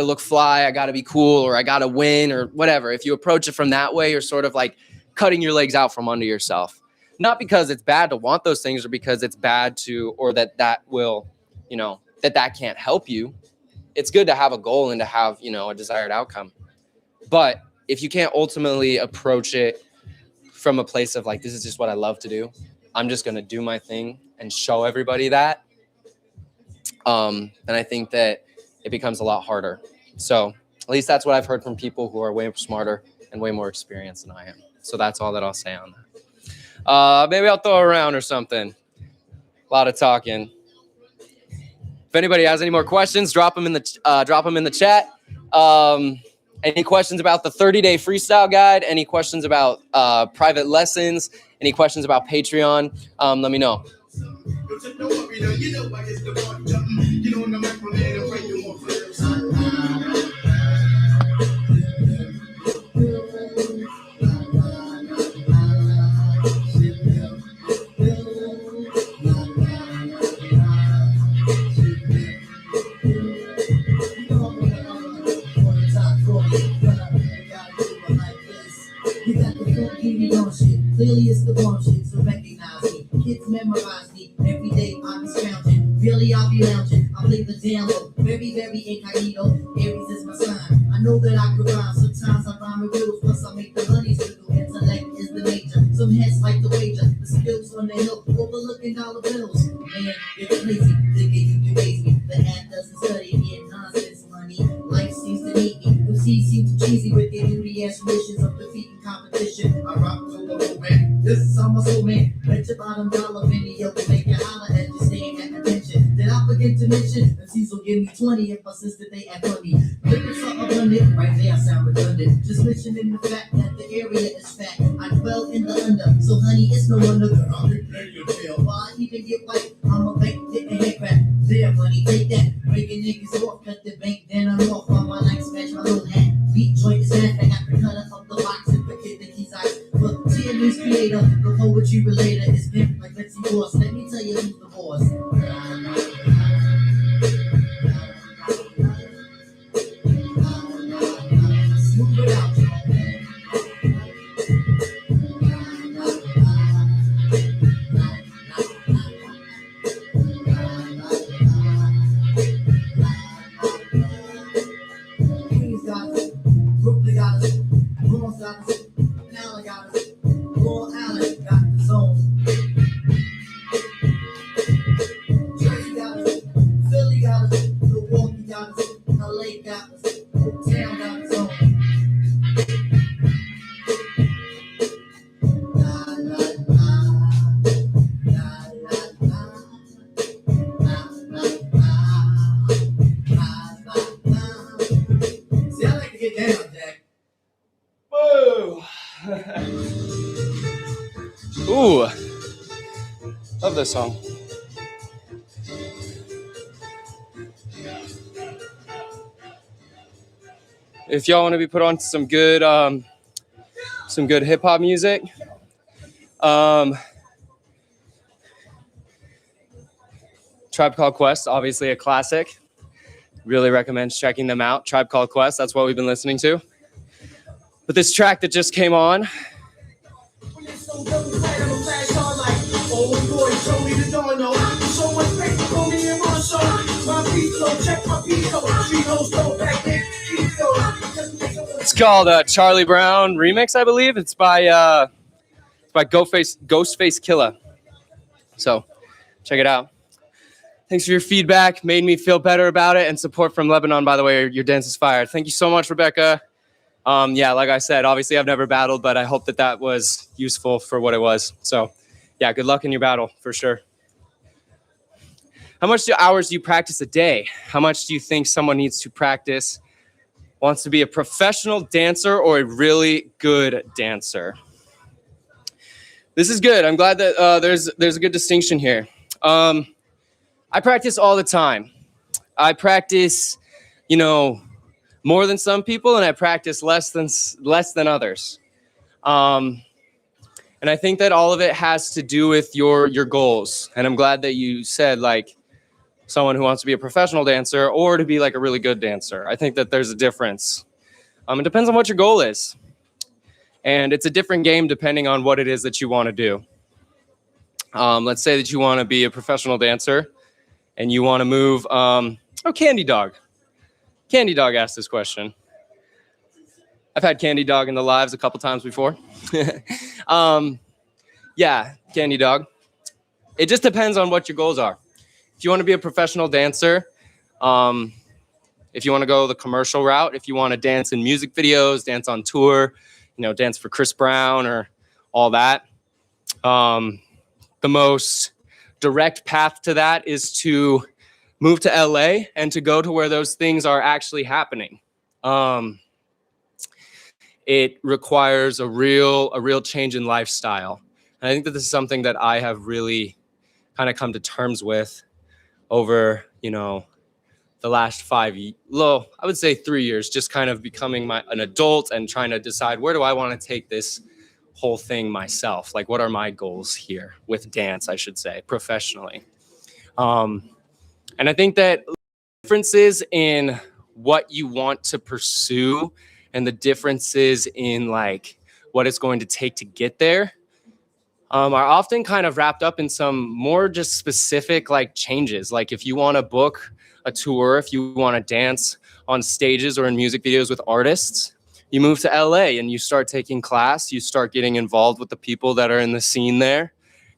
look fly, I gotta be cool, or I gotta win, or whatever. If you approach it from that way, you're sort of like cutting your legs out from under yourself. Not because it's bad to want those things, or because it's bad to, or that will, that can't help you. It's good to have a goal and to have, a desired outcome. But if you can't ultimately approach it from a place of like, this is just what I love to do, I'm just going to do my thing and show everybody that, then I think that it becomes a lot harder. So at least that's what I've heard from people who are way smarter and way more experienced than I am. So that's all that I'll say on that. Maybe I'll throw around or something. A lot of talking. If anybody has any more questions, drop them in the chat. Any questions about the 30-day freestyle guide? Any questions about private lessons? Any questions about Patreon? Let me know. You got the full beauty on shit. Clearly it's the wrong shit, so recognize me. Kids memorize me. Every day I'm scrounging. Really I'll be lounging. I'll leave the down low. Very, very incognito. Aries is my sign. I know that I could rhyme. Sometimes I rhyme with riddles. Plus I make the money squiggle. Intellect is the major. Some heads like the wager. The skills on the hill. Overlooking dollar bills. Man, it's lazy. Thinking you can raise me. The hat doesn't study me in nonsense money. Life seems to need me. The seeds seem too cheesy with their beauty aspirations of defeating competition. I rock to the whole man. This is how my soul man. Bet your bottom dollar video to make you holler at you staying at attention. Did I forget to mention that these will give me 20 if I sister they act funny. Looking so abundant, right there I sound redundant. Just mentioning the fact that the area is fat. I dwell in the under, so honey, it's no wonder that I'm repaying your bill. Why I even get white? I'm a bank, get a hair crack. There, money, take that. Breaking niggas off, cut the bank, then I'm off on my night, scratch my little hat. Beat joint is half, I got the cutter of the box and forget the keys eyes. But TNU's creator, the poetry relator is pimp like Betsy Ross. Let me tell you who's the boss. Smooth it out, Queens got us, Brooklyn got us, Bronx got us, Allen got us, Long Island got the zone. Jersey got us, Philly got us, Milwaukee got us, LA got us, Oaktown got its own. love this song. If y'all want to be put on some good hip hop music, Tribe Called Quest, obviously a classic. Really recommend checking them out. Tribe Called Quest, that's what we've been listening to. But this track that just came on, it's called Charlie Brown Remix, I believe. It's by Ghostface Killah. So check it out. Thanks for your feedback. Made me feel better about it. And support from Lebanon, by the way. Your dance is fire. Thank you so much, Rebecca. Yeah, like I said, obviously I've never battled, but I hope that was useful for what it was. So yeah, good luck in your battle for sure. How much hours do you practice a day? How much do you think someone needs to practice, wants to be a professional dancer or a really good dancer? This is good. I'm glad that there's a good distinction here. I practice all the time. I practice, more than some people, and I practice less than others. And I think that all of it has to do with your goals. And I'm glad that you said like someone who wants to be a professional dancer or to be like a really good dancer. I think that there's a difference. It depends on what your goal is. And it's a different game depending on what it is that you want to do. Let's say that you want to be a professional dancer and you want to move. Candy Dog. Candy Dog asked this question. I've had Candy Dog in the lives a couple times before. Yeah, Candy Dog. It just depends on what your goals are. If you want to be a professional dancer, if you want to go the commercial route, if you want to dance in music videos, dance on tour, dance for Chris Brown or all that, the most direct path to that is to move to LA and to go to where those things are actually happening. It requires a real change in lifestyle. And I think that this is something that I have really kind of come to terms with over, the last I would say 3 years, just kind of becoming an adult and trying to decide where do I want to take this whole thing myself? Like, what are my goals here with dance, I should say, professionally? And I think that differences in what you want to pursue and the differences in like what it's going to take to get there are often kind of wrapped up in some more just specific like changes. Like if you want to book a tour, if you want to dance on stages or in music videos with artists, you move to LA and you start taking class, you start getting involved with the people that are in the scene there,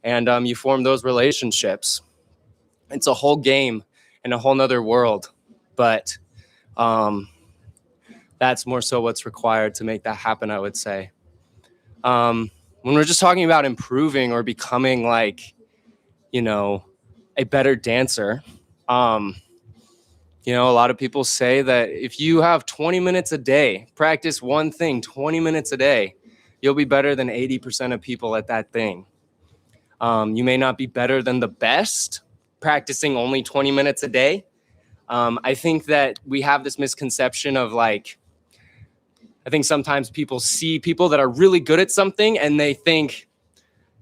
and you form those relationships. It's a whole game and a whole nother world, but that's more so what's required to make that happen, I would say. When we're just talking about improving or becoming like, a better dancer, a lot of people say that if you have 20 minutes a day, practice one thing 20 minutes a day, you'll be better than 80% of people at that thing. You may not be better than the best practicing only 20 minutes a day. I think that we have this misconception of like, I think sometimes people see people that are really good at something and they think,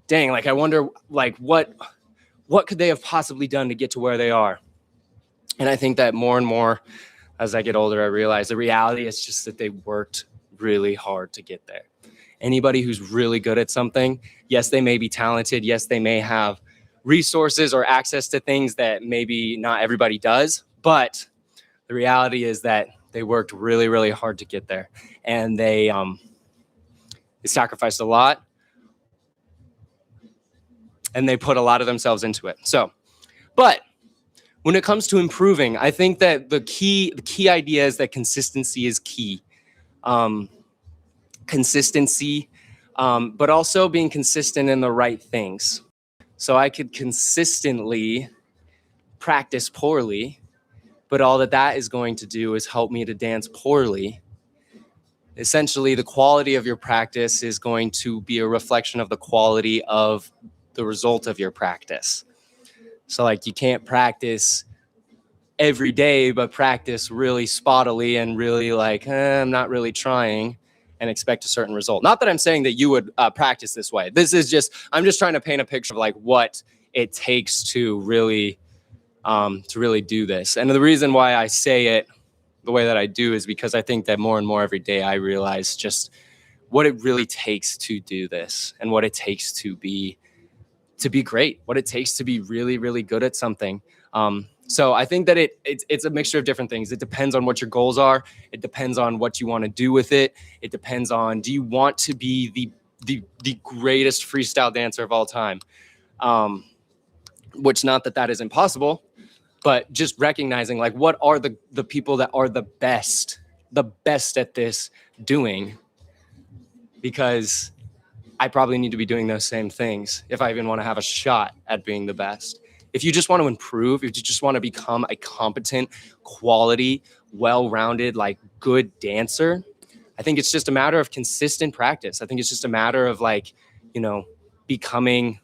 dang, like, I wonder like what could they have possibly done to get to where they are? And I think that more and more as I get older, I realize the reality is just that they worked really hard to get there. Anybody who's really good at something, yes, they may be talented. Yes, they may have resources or access to things that maybe not everybody does. But the reality is that they worked really, really hard to get there. And they sacrificed a lot. And they put a lot of themselves into it. But when it comes to improving, I think that the key idea is that consistency is key. Consistency, but also being consistent in the right things. So I could consistently practice poorly, but all that is going to do is help me to dance poorly. Essentially, the quality of your practice is going to be a reflection of the quality of the result of your practice. So like you can't practice every day, but practice really spottily and really like, I'm not really trying, and expect a certain result. Not that I'm saying that you would practice this way. This is just, I'm just trying to paint a picture of like what it takes to really do this. And the reason why I say it the way that I do is because I think that more and more every day I realize just what it really takes to do this, and what it takes to be great, what it takes to be really, really good at something. So I think that it's a mixture of different things. It depends on what your goals are. It depends on what you want to do with it. It depends on, do you want to be the greatest freestyle dancer of all time? Which, not that is impossible, but just recognizing like, what are the people that are the best at this doing? Because I probably need to be doing those same things if I even want to have a shot at being the best. If you just want to improve, if you just want to become a competent, quality, well-rounded, like good dancer, I think it's just a matter of consistent practice. I think it's just a matter of like, becoming,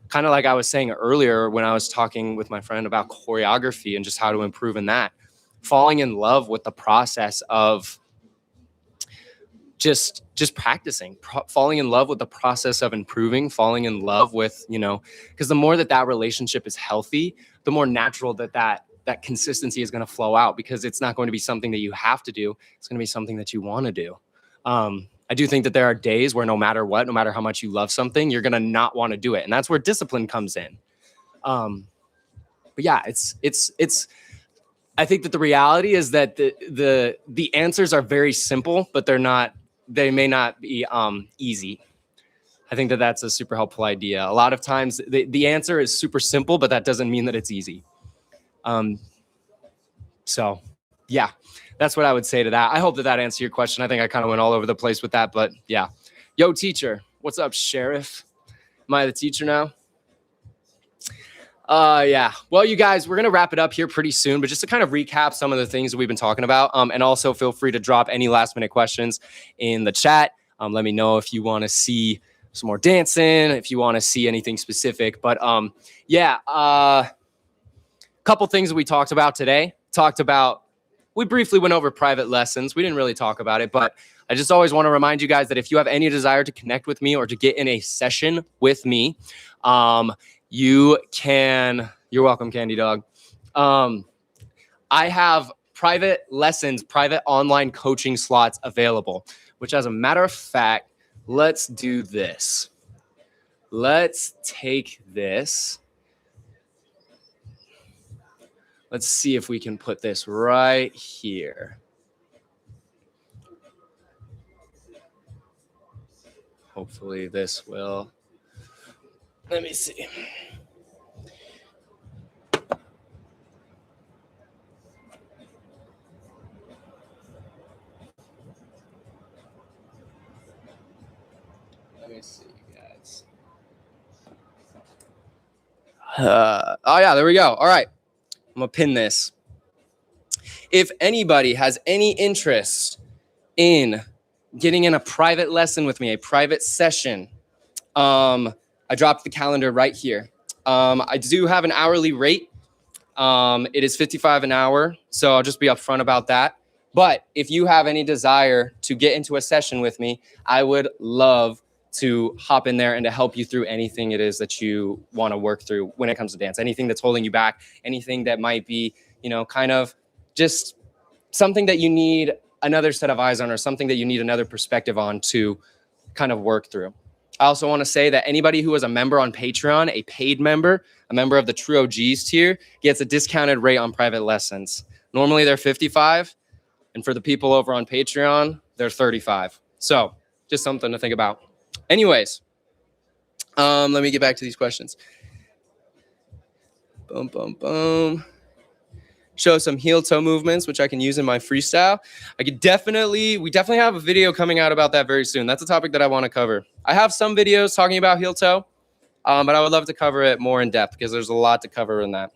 kind of like I was saying earlier when I was talking with my friend about choreography and just how to improve in that, falling in love with the process of just practicing, falling in love with the process of improving, falling in love with, because the more that relationship is healthy, the more natural that consistency is going to flow out, because it's not going to be something that you have to do. It's going to be something that you want to do. I do think that there are days where no matter what, no matter how much you love something, you're going to not want to do it. And that's where discipline comes in. But yeah, it's, I think that the reality is that the answers are very simple, but they may not be easy. I think that that's a super helpful idea. A lot of times the answer is super simple, but that doesn't mean that it's easy. So yeah, that's what I would say to that. I hope that answered your question. I think I kind of went all over the place with that, but yeah. Yo, teacher, what's up, Sheriff? Am I the teacher now? Yeah. Well, you guys, we're going to wrap it up here pretty soon, but just to kind of recap some of the things that we've been talking about, and also feel free to drop any last minute questions in the chat. Let me know if you want to see some more dancing, if you want to see anything specific, but yeah, couple things that we talked about today. We briefly went over private lessons. We didn't really talk about it, but I just always want to remind you guys that if you have any desire to connect with me or to get in a session with me, you can. You're welcome, Candy Dog. I have private lessons, private online coaching slots available, which, as a matter of fact, let's do this. Let's take this. Let's see if we can put this right here. Hopefully this will. Let me see. Let me see, guys. Oh, yeah, there we go. All right. I'm going to pin this. If anybody has any interest in getting in a private lesson with me, a private session, I dropped the calendar right here. I do have an hourly rate. It is $55 an hour, so I'll just be upfront about that. But if you have any desire to get into a session with me, I would love to hop in there and to help you through anything it is that you want to work through when it comes to dance, anything that's holding you back, anything that might be, kind of just something that you need another set of eyes on, or something that you need another perspective on to kind of work through. I also want to say that anybody who is a member on Patreon, a paid member, a member of the True OGs tier, gets a discounted rate on private lessons. Normally they're $55, and for the people over on Patreon, they're $35. So just something to think about. Anyways, let me get back to these questions. Boom, boom, boom. Show some heel toe movements, which I can use in my freestyle. We definitely have a video coming out about that very soon. That's a topic that I want to cover. I have some videos talking about heel toe, but I would love to cover it more in depth because there's a lot to cover in that.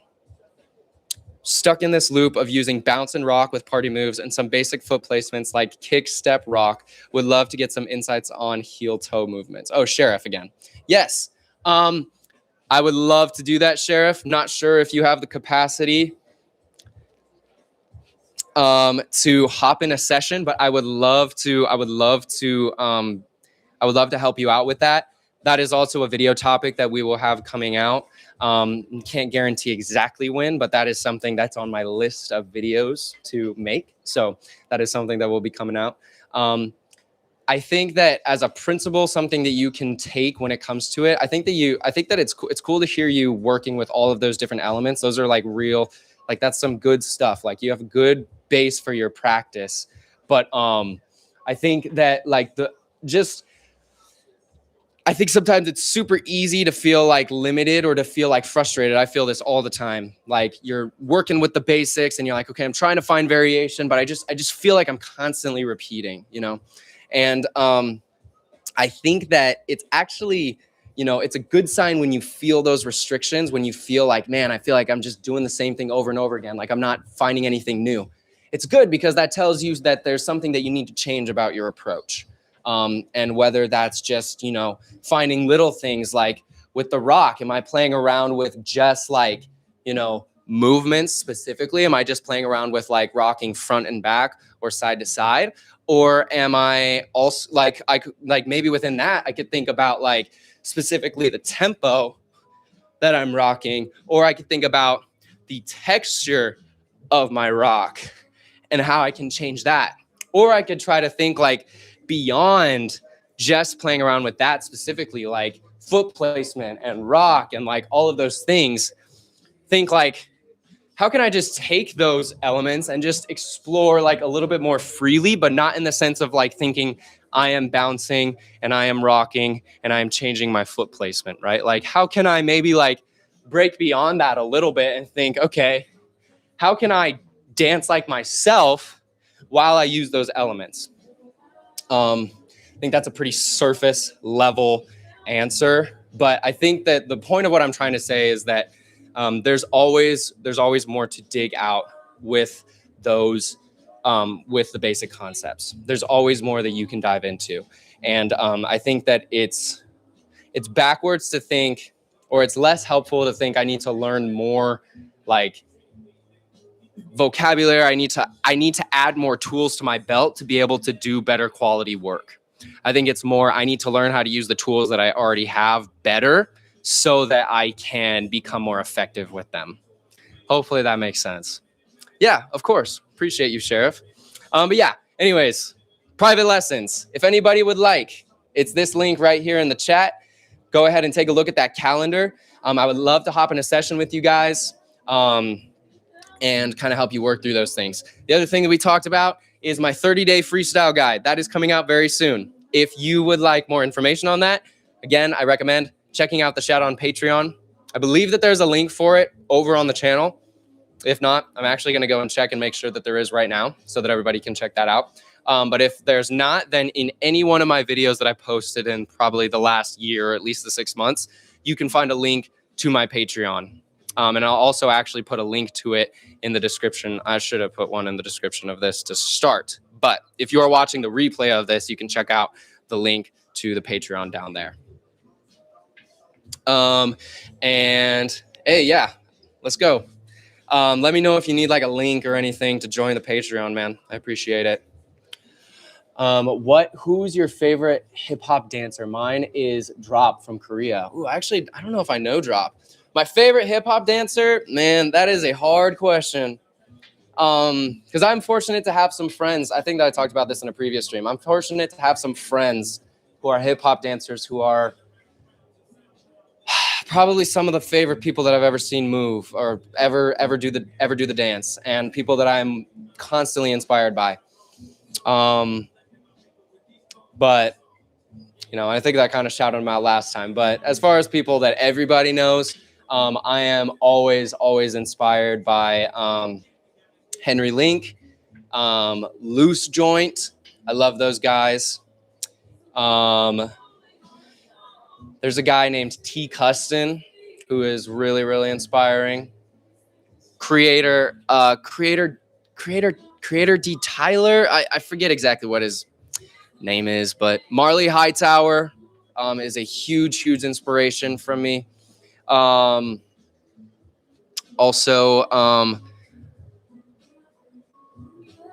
Stuck in this loop of using bounce and rock with party moves and some basic foot placements like kick, step, rock. Would love to get some insights on heel toe movements. Oh, Sheriff again. Yes. I would love to do that, Sheriff. Not sure if you have the capacity to hop in a session, but I would love to help you out with that. That is also a video topic that we will have coming out. Can't guarantee exactly when, but that is something that's on my list of videos to make. So that is something that will be coming out. I think that as a principle, something that you can take when it comes to it, I think that it's cool to hear you working with all of those different elements. Those are like real, like that's some good stuff. Like you have a good base for your practice. But I think that like I think sometimes it's super easy to feel like limited or to feel like frustrated. I feel this all the time. Like you're working with the basics and you're like, okay, I'm trying to find variation, but I just feel like I'm constantly repeating, you know? And I think that it's actually, you know, it's a good sign when you feel those restrictions, when you feel like, man, I feel like I'm just doing the same thing over and over again. Like I'm not finding anything new. It's good because that tells you that there's something that you need to change about your approach. And whether that's just, you know, finding little things like with the rock, am I playing around with just like, you know, movements specifically? Am I just playing around with like rocking front and back or side to side? Or am I also like, maybe within that, I could think about like specifically the tempo that I'm rocking, or I could think about the texture of my rock and how I can change that. Or I could try to think like beyond just playing around with that specifically, like foot placement and rock and like all of those things. Think like, how can I just take those elements and just explore like a little bit more freely, but not in the sense of like thinking I am bouncing and I am rocking and I am changing my foot placement, right? Like, how can I maybe like break beyond that a little bit and think, okay, how can I dance like myself while I use those elements? I think that's a pretty surface level answer, but I think that the point of what I'm trying to say is that there's always more to dig out with those, with the basic concepts. There's always more that you can dive into. And I think that it's backwards to think, or it's less helpful to think I need to learn more like vocabulary. I need to add more tools to my belt to be able to do better quality work. I think it's more, I need to learn how to use the tools that I already have better so that I can become more effective with them. Hopefully that makes sense. Yeah, of course. Appreciate you, Sheriff. But yeah, anyways, private lessons. If anybody would like, it's this link right here in the chat. Go ahead and take a look at that calendar. I would love to hop in a session with you guys and kind of help you work through those things. The other thing that we talked about is my 30-day freestyle guide. That is coming out very soon. If you would like more information on that, again, I recommend checking out the chat on Patreon. I believe that there's a link for it over on the channel. If not, I'm actually going to go and check and make sure that there is right now so that everybody can check that out. But if there's not, then in any one of my videos that I posted in probably the last year, or at least the 6 months, you can find a link to my Patreon. And I'll also actually put a link to it in the description. I should have put one in the description of this to start. But if you are watching the replay of this, you can check out the link to the Patreon down there. And hey, yeah, let's go. Let me know if you need like a link or anything to join the Patreon, man. I appreciate it. Who's your favorite hip hop dancer? Mine is Drop from Korea. Ooh, actually, I don't know if I know Drop. My favorite hip hop dancer, man, that is a hard question. Because I'm fortunate to have some friends. I think that I talked about this in a previous stream. I'm fortunate to have some friends who are hip hop dancers who are probably some of the favorite people that I've ever seen move or ever do the dance, and people that I'm constantly inspired by. But you know, I think that kind of shouted them out last time. But as far as people that everybody knows, I am always inspired by Henry Link, Loose Joint. I love those guys. There's a guy named T. Custon who is really inspiring. Creator D. Tyler. I forget exactly what his name is, but Marley Hightower is a huge inspiration from me. Also,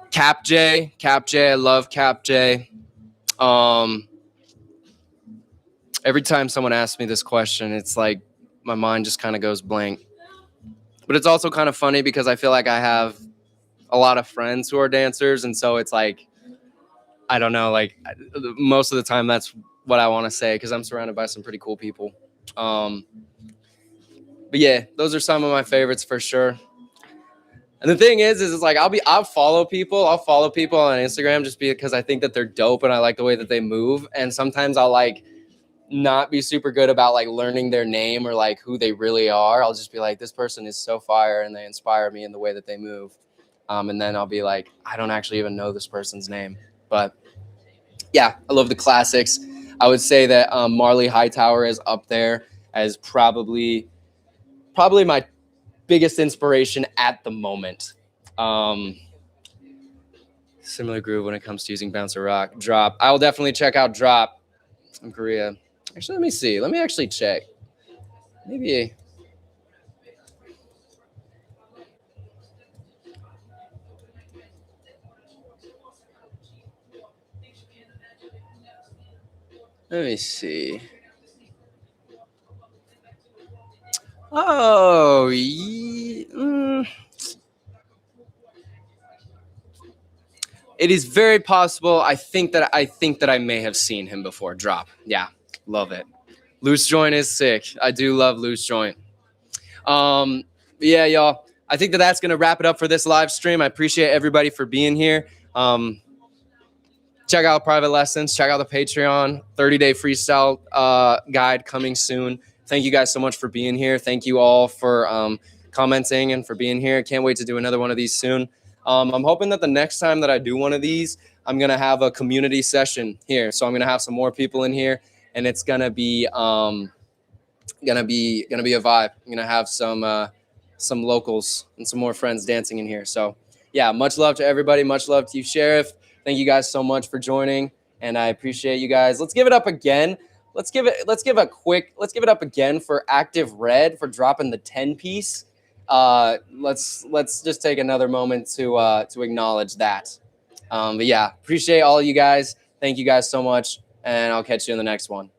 Cap J, I love Cap J. Every time someone asks me this question, it's like my mind just kind of goes blank. But it's also kind of funny because I feel like I have a lot of friends who are dancers, and so it's like, I don't know, like most of the time that's what I want to say because I'm surrounded by some pretty cool people. But yeah, those are some of my favorites for sure. And the thing is it's like I'll follow people on Instagram just because I think that they're dope and I like the way that they move. And sometimes I'll like not be super good about like learning their name or like who they really are. I'll just be like, this person is so fire and they inspire me in the way that they move. And then I'll be like, I don't actually even know this person's name. But yeah, I love the classics. I would say that Marley Hightower is up there as probably my biggest inspiration at the moment. Similar groove when it comes to using bouncer rock. Drop. I will definitely check out Drop in Korea. Actually, let me see. Let me actually check. Maybe. Let me see. Oh, it is very possible. I think that I may have seen him before. Drop. Yeah, love it. Loose joint is sick. I do love loose joint. Yeah, y'all. I think that that's gonna wrap it up for this live stream. I appreciate everybody for being here. Check out private lessons. Check out the Patreon 30-day freestyle guide coming soon. Thank you guys so much for being here. Thank you all for commenting and for being here. Can't wait to do another one of these soon. I'm hoping that the next time that I do one of these, I'm gonna have a community session here. So I'm gonna have some more people in here, and it's gonna be a vibe. I'm gonna have some locals and some more friends dancing in here. So yeah, much love to everybody. Much love to you, Sheriff. Thank you guys so much for joining, and I appreciate you guys. Let's give it up again. Let's give it up again for Active Red for dropping the 10-piece. Let's just take another moment to acknowledge that. But yeah, appreciate all of you guys. Thank you guys so much, and I'll catch you in the next one.